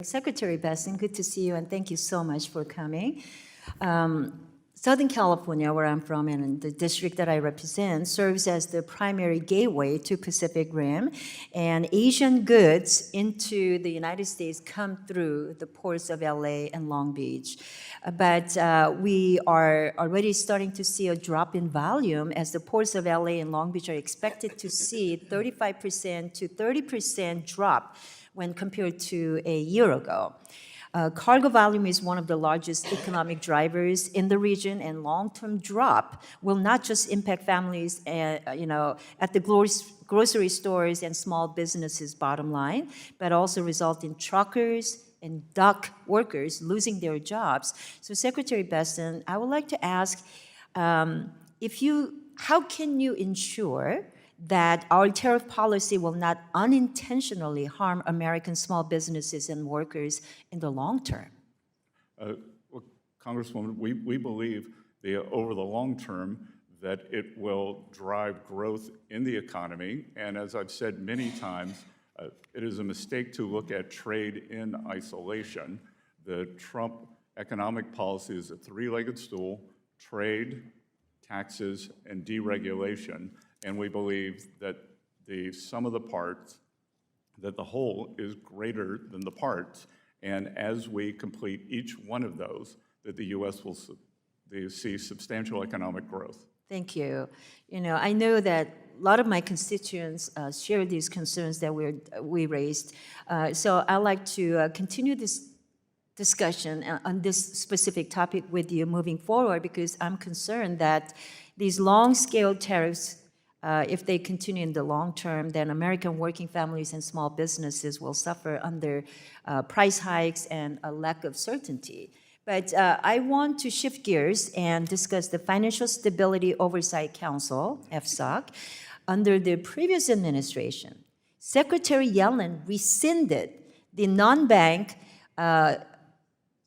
Secretary Bessent, good to see you, and thank you so much for coming. Southern California, where I'm from, and the district that I represent, serves as the primary gateway to Pacific Rim, and Asian goods into the United States come through the ports of LA and Long Beach. But we are already starting to see a drop in volume as the ports of LA and Long Beach are expected to see 35% to 30% drop when compared to a year ago. Cargo volume is one of the largest economic drivers in the region, and long-term drop will not just impact families, at the grocery stores and small businesses' bottom line, but also result in truckers and dock workers losing their jobs. So, Secretary Bessent, I would like to ask, how can you ensure that our tariff policy will not unintentionally harm American small businesses and workers in the long term? Well, Congresswoman, we believe over the long term that it will drive growth in the economy. And as I've said many times, it is a mistake to look at trade in isolation. The Trump economic policy is a three-legged stool: trade, taxes, and deregulation. And we believe that the sum of the parts, that the whole is greater than the parts. And as we complete each one of those, that the U.S. will see substantial economic growth. Thank you. I know that a lot of my constituents share these concerns that we raised. So I'd like to continue this discussion on this specific topic with you moving forward, because I'm concerned that these long-scale tariffs, if they continue in the long term, then American working families and small businesses will suffer under price hikes and a lack of certainty. But I want to shift gears and discuss the Financial Stability Oversight Council, FSOC. Under the previous administration, Secretary Yellen rescinded the non-bank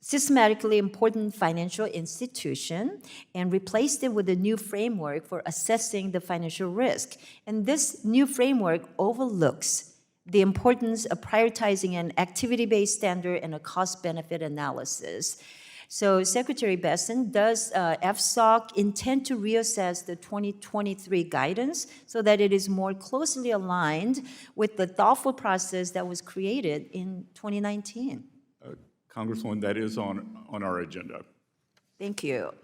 systematically important financial institution and replaced it with a new framework for assessing the financial risk. And this new framework overlooks the importance of prioritizing an activity-based standard and a cost-benefit analysis. So, Secretary Bessent, does FSOC intend to reassess the 2023 guidance so that it is more closely aligned with the thoughtful process that was created in 2019? Congresswoman, that is on our agenda. Thank you.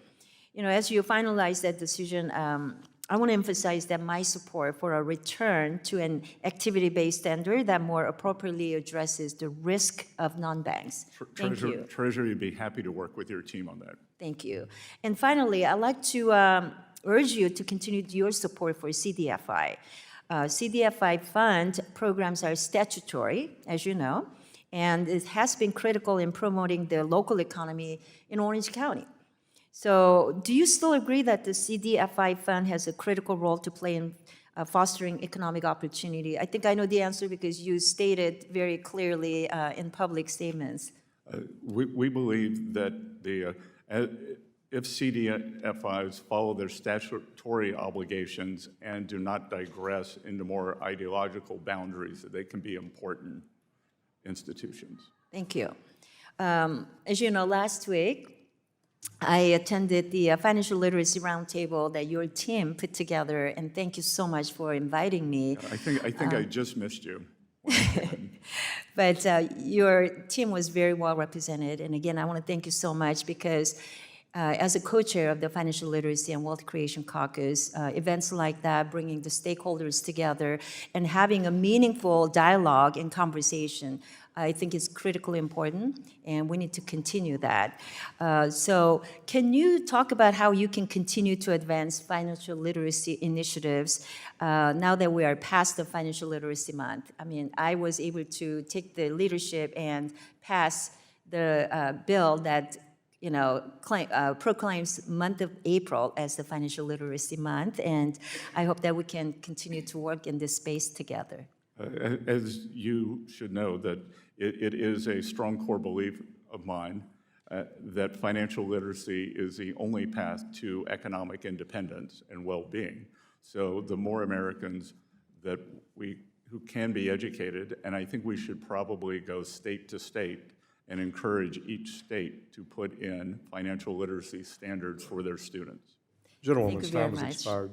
As you finalize that decision, I want to emphasize that my support for a return to an activity-based standard that more appropriately addresses the risk of non-banks. Thank you. Treasury would be happy to work with your team on that. Thank you. And finally, I'd like to urge you to continue your support for CDFI. CDFI fund programs are statutory, as you know, and it has been critical in promoting the local economy in Orange County. So do you still agree that the CDFI fund has a critical role to play in fostering economic opportunity? I think I know the answer because you stated very clearly in public statements. We believe that if CDFIs follow their statutory obligations and do not digress into more ideological boundaries, that they can be important institutions. Thank you. As you know, last week, I attended the Financial Literacy Roundtable that your team put together, and thank you so much for inviting me. I think I just missed you. But your team was very well represented, and again, I want to thank you so much because as a co-chair of the Financial Literacy and Wealth Creation Caucus, events like that, bringing the stakeholders together and having a meaningful dialogue and conversation, I think is critically important, and we need to continue that. So can you talk about how you can continue to advance financial literacy initiatives now that we are past the Financial Literacy Month? I mean, I was able to take the leadership and pass the bill that proclaims month of April as the Financial Literacy Month, and I hope that we can continue to work in this space together. As you should know, that it is a strong core belief of mine that financial literacy is the only path to economic independence and well-being. So the more Americans who can be educated, and I think we should probably go state to state and encourage each state to put in financial literacy standards for their students. Thank Gentlewoman's you very time has much. expired.